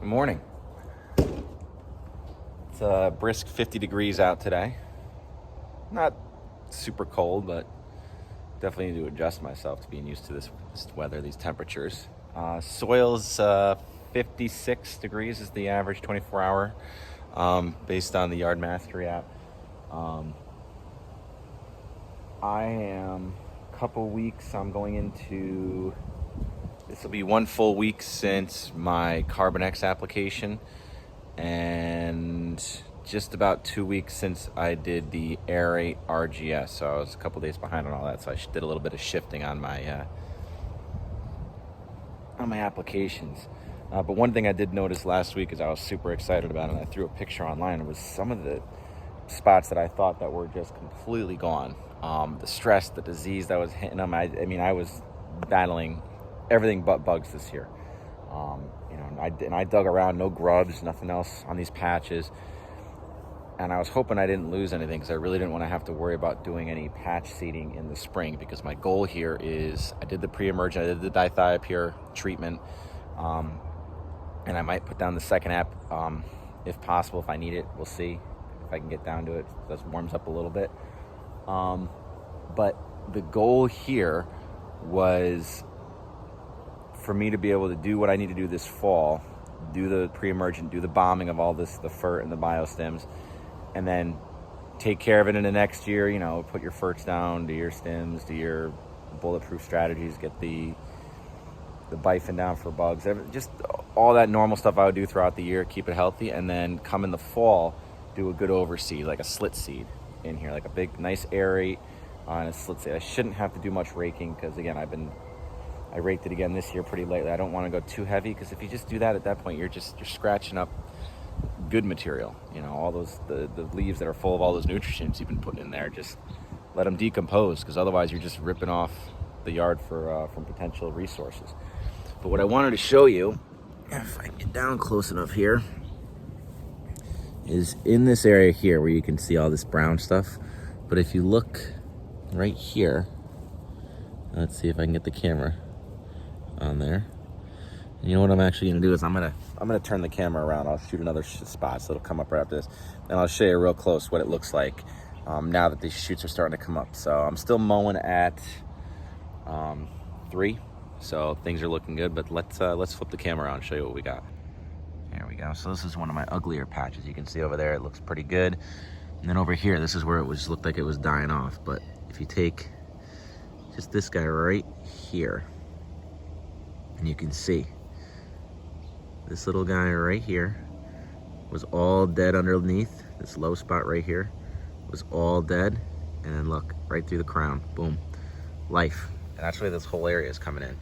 Good morning. It's a brisk 50 degrees out today. Not super cold, but definitely need to adjust myself to being used to this weather, these temperatures. Soil's 56 degrees is the average 24 hour, based on the Yard Mastery app. I am a couple weeks, I'm going into, this will be 1 full week since my Carbon X application, and just about 2 weeks since I did the Aerate RGS. So I was a couple days behind on all that, so I did a little bit of shifting on my applications. But one thing I did notice last week is I was super excited about it, and I threw a picture online. It was some of the spots that I thought that were just completely gone. The stress, the disease that was hitting them. I mean, I was battling everything but bugs this year. And I dug around, no grubs, nothing else on these patches. And I was hoping I didn't lose anything, because I really didn't want to have to worry about doing any patch seeding in the spring, because my goal here is, I did the pre-emergent, I did the dithiopure treatment, and I might put down the second app if possible, if I need it. We'll see if I can get down to it. It warms up a little bit. But the goal here was for me to be able to do what I need to do this fall, do the pre-emergent, do the bombing of all this, the fert and the biostems, and then take care of it in the next year. Put your ferts down, do your stems, do your bulletproof strategies, get the bifin down for bugs, just all that normal stuff I would do throughout the year, keep it healthy, and then come in the fall, do a good overseed, like a slit seed in here, like a big, nice aerate and a slit seed. I shouldn't have to do much raking, because again, I raked it again this year pretty lately. I don't want to go too heavy, because if you just do that at that point, you're scratching up good material. All those the leaves that are full of all those nutrients you've been putting in there, just let them decompose, because otherwise you're just ripping off the yard from potential resources. But what I wanted to show you, if I can get down close enough here, is in this area here where you can see all this brown stuff. But if you look right here, let's see if I can get the camera on there. And you know what I'm actually gonna do is I'm gonna turn the camera around. I'll shoot another spot, so it'll come up right after this, and I'll show you real close what it looks like now that these shoots are starting to come up. So I'm still mowing at 3, so things are looking good. But let's flip the camera around and show you what we got. There we go. So this is one of my uglier patches. You can see over there, it looks pretty good. And then over here, this is where it looked like it was dying off. But if you take just this guy right here, and you can see this little guy right here was all dead underneath. This low spot right here was all dead. And then look, right through the crown, boom, life. And that's where this whole area is coming in.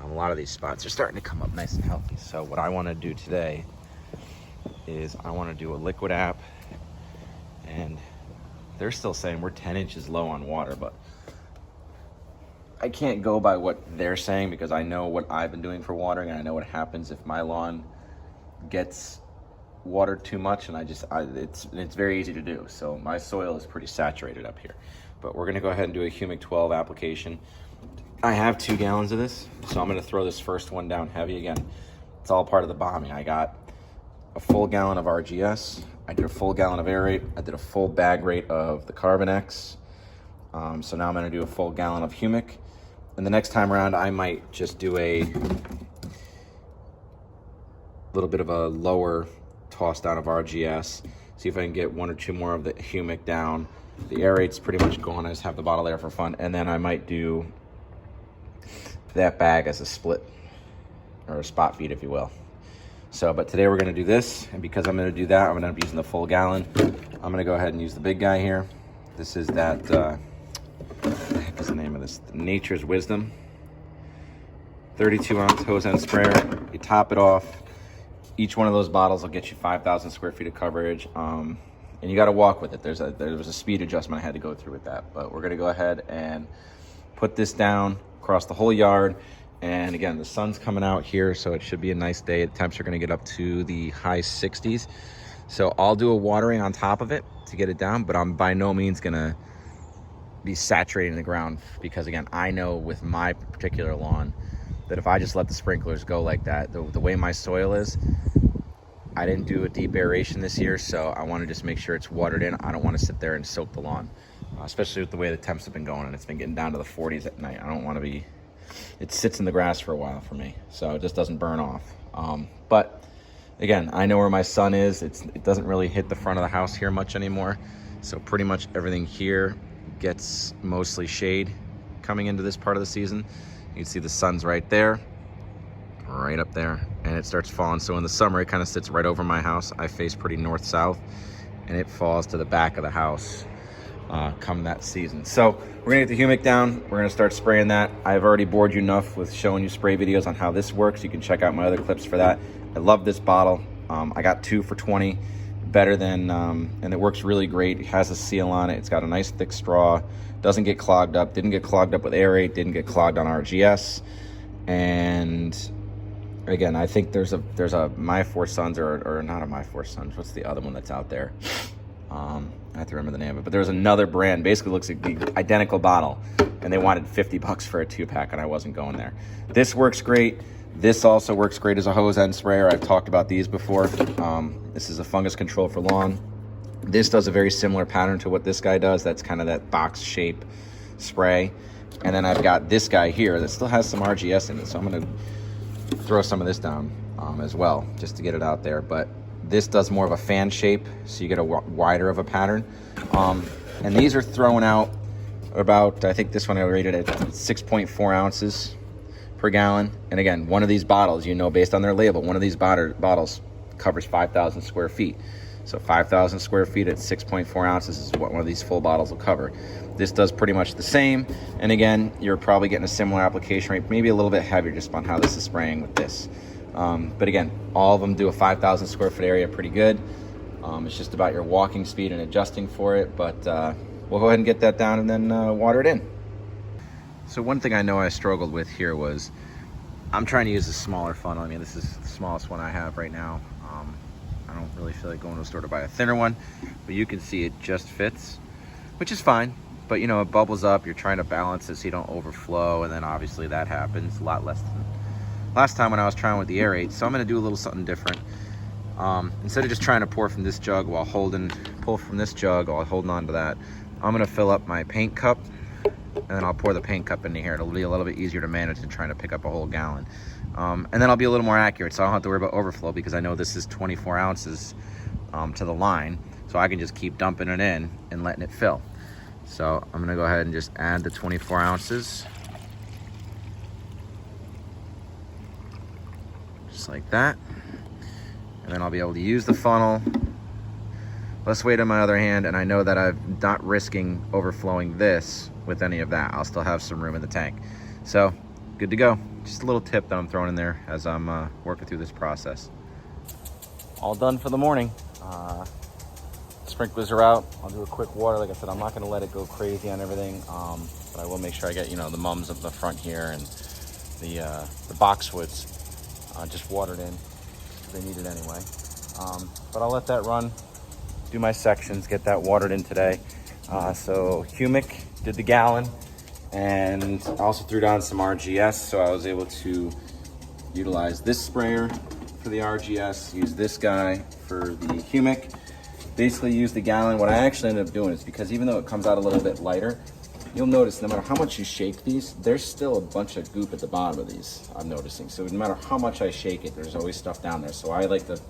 A lot of these spots are starting to come up nice and healthy. So what I want to do today is I want to do a liquid app, and they're still saying we're 10 inches low on water, but I can't go by what they're saying, because I know what I've been doing for watering, and I know what happens if my lawn gets watered too much, and it's very easy to do. So my soil is pretty saturated up here. But we're gonna go ahead and do a Humic 12 application. I have 2 gallons of this, so I'm gonna throw this first one down heavy. Again, it's all part of the bombing. I got a full gallon of RGS, I did a full gallon of Aerate, I did a full bag rate of the Carbon X. So now I'm gonna do a full gallon of Humic. And the next time around, I might just do a little bit of a lower toss down of RGS, see if I can get 1 or 2 more of the Humic down. The Aerate's pretty much gone. I just have the bottle there for fun. And then I might do that bag as a split, or a spot feed, if you will. So, but today we're gonna do this, and because I'm gonna do that, I'm gonna be using the full gallon. I'm gonna go ahead and use the big guy here. This is that, what the heck is the name of this? Nature's Wisdom. 32 ounce hose end sprayer. You top it off. Each one of those bottles will get you 5,000 square feet of coverage. And you gotta walk with it. There was a speed adjustment I had to go through with that, but we're gonna go ahead and put this down across the whole yard. And again, the sun's coming out here, so it should be a nice day. The temps are gonna get up to the high 60s. So I'll do a watering on top of it to get it down, but I'm by no means gonna be saturating the ground, because again, I know with my particular lawn that if I just let the sprinklers go like that, the way my soil is, I didn't do a deep aeration this year, so I want to just make sure it's watered in. I don't want to sit there and soak the lawn, especially with the way the temps have been going and it's been getting down to the 40s at night. I don't want to be, it sits in the grass for a while for me, so it just doesn't burn off. But again, I know where my sun is. It doesn't really hit the front of the house here much anymore, so pretty much everything here gets mostly shade coming into this part of the season. You can see the sun's right there, right up there, and it starts falling. So in the summer, it kind of sits right over my house. I face pretty north-south, and it falls to the back of the house come that season. So we're gonna get the Humic down. We're gonna start spraying that. I've already bored you enough with showing you spray videos on how this works. You can check out my other clips for that. I love this bottle. I got 2 for $20, better than, and it works really great. It has a seal on it. It's got a nice thick straw. Doesn't get clogged up. Didn't get clogged up with aerate. Didn't get clogged on RGS. And again, I think there's a My Four Sons or not a My Four Sons. What's the other one that's out there? I have to remember the name of it. But there's another brand. Basically looks like the identical bottle, and they wanted $50 for a 2-pack, and I wasn't going there. This works great. This also works great as a hose end sprayer. I've talked about these before. This is a fungus control for lawn. This does a very similar pattern to what this guy does. That's kind of that box shape spray. And then I've got this guy here that still has some RGS in it, so I'm going to throw some of this down as well, just to get it out there. But this does more of a fan shape, so you get a wider of a pattern. And these are throwing out about, I think this one I rated at 6.4 ounces per gallon. And again, one of these bottles, you know, based on their label, one of these bottles covers 5,000 square feet. So 5,000 square feet at 6.4 ounces is what one of these full bottles will cover. This does pretty much the same. And again, you're probably getting a similar application rate, maybe a little bit heavier just on how this is spraying with this. But again, all of them do a 5,000 square foot area pretty good. It's just about your walking speed and adjusting for it. But we'll go ahead and get that down and then water it in. So one thing I know I struggled with here was I'm trying to use a smaller funnel. I mean, this is the smallest one I have right now. I don't really feel like going to a store to buy a thinner one, but you can see it just fits, which is fine. But you know, it bubbles up. You're trying to balance it so you don't overflow, and then obviously that happens a lot less than last time when I was trying with the aerate. So I'm going to do a little something different. Instead of just trying to pour from this jug while pull from this jug while holding on to that, I'm going to fill up my paint cup, and then I'll pour the paint cup into here. It'll be a little bit easier to manage than trying to pick up a whole gallon. And then I'll be a little more accurate, so I don't have to worry about overflow because I know this is 24 ounces to the line, so I can just keep dumping it in and letting it fill. So I'm gonna go ahead and just add the 24 ounces. Just like that. And then I'll be able to use the funnel. Less weight on my other hand, and I know that I'm not risking overflowing this with any of that. I'll still have some room in the tank. So, good to go. Just a little tip that I'm throwing in there as I'm working through this process. All done for the morning. Sprinklers are out. I'll do a quick water. Like I said, I'm not gonna let it go crazy on everything, but I will make sure I get, you know, the mums up the front here and the boxwoods just watered in because they need it anyway. But I'll let that run, do my sections, get that watered in today. So Humic did the gallon, and I also threw down some RGS, so I was able to utilize this sprayer for the RGS, use this guy for the Humic. Basically use the gallon. What I actually ended up doing is, because even though it comes out a little bit lighter, you'll notice no matter how much you shake these, there's still a bunch of goop at the bottom of these, I'm noticing. So no matter how much I shake it, there's always stuff down there. So I like to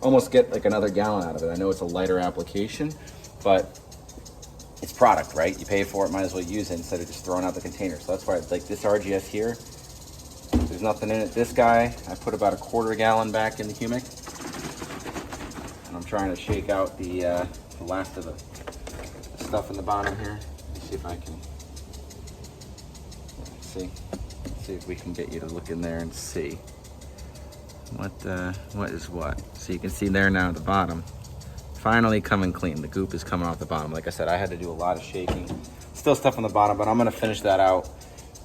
almost get like another gallon out of it. I know it's a lighter application, but it's product, right? You pay for it, might as well use it instead of just throwing out the container. So that's why I like this RGS here. There's nothing in it. This guy, I put about a quarter gallon back in the Humic. And I'm trying to shake out the last of the stuff in the bottom here. Let me see if I can see if we can get you to look in there and see what is what. So you can see there now at the bottom, finally coming clean. The goop is coming off the bottom. Like I said, I had to do a lot of shaking. Still stuff on the bottom, but I'm gonna finish that out.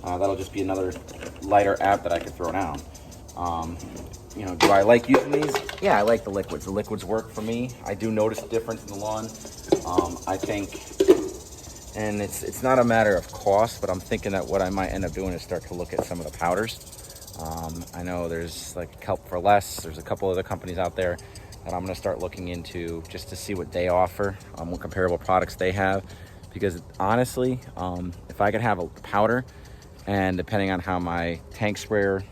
That'll just be another lighter app that I could throw down. You know, do I like using these? Yeah, I like the liquids. The liquids work for me. I do notice a difference in the lawn. I think, and it's not a matter of cost, but I'm thinking that what I might end up doing is start to look at some of the powders. I know there's like Kelp for Less. There's a couple other companies out there that I'm going to start looking into just to see what they offer, what comparable products they have. Because honestly, if I could have a powder, and depending on how my tank sprayer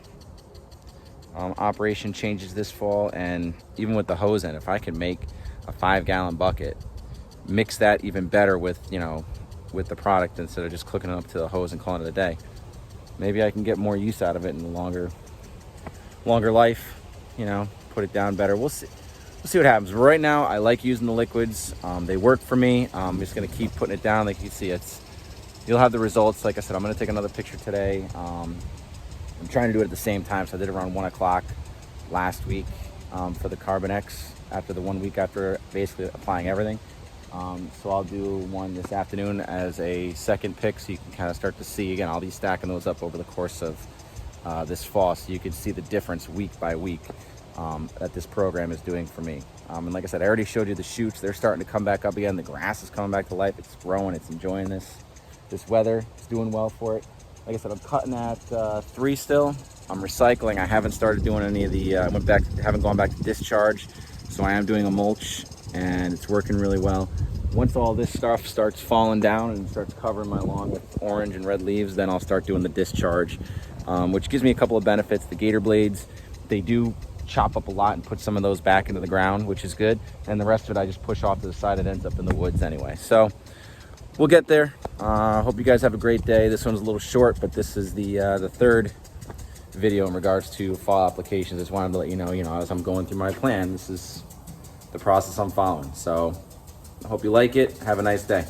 operation changes this fall, and even with the hose end, if I can make a 5-gallon bucket, mix that even better with, with the product instead of just hooking it up to the hose and calling it a day, maybe I can get more use out of it in the longer life, put it down better. We'll see what happens. Right now, I like using the liquids. They work for me. I'm just going to keep putting it down. Like you can see, you'll have the results. Like I said, I'm going to take another picture today. I'm trying to do it at the same time, so I did it around 1 o'clock last week for the Carbon X after the 1 week after basically applying everything. So I'll do one this afternoon as a second pick, so you can kind of start to see. Again, I'll be stacking those up over the course of this fall, so you can see the difference week by week that this program is doing for me. And like I said, I already showed you the shoots. They're starting to come back up again. The grass is coming back to life. It's growing. It's enjoying this weather. It's doing well for it. Like I said, I'm cutting at 3 still. I'm recycling. I haven't started doing any of the, haven't gone back to discharge. So I am doing a mulch, and it's working really well. Once all this stuff starts falling down and starts covering my lawn with orange and red leaves, then I'll start doing the discharge, which gives me a couple of benefits. The gator blades, they do chop up a lot and put some of those back into the ground, which is good. And the rest of it, I just push off to the side. It ends up in the woods anyway. So we'll get there. Hope you guys have a great day. This one's a little short, but this is the third video in regards to fall applications. Just wanted to let you know, as I'm going through my plan, this is the process I'm following. So I hope you like it. Have a nice day.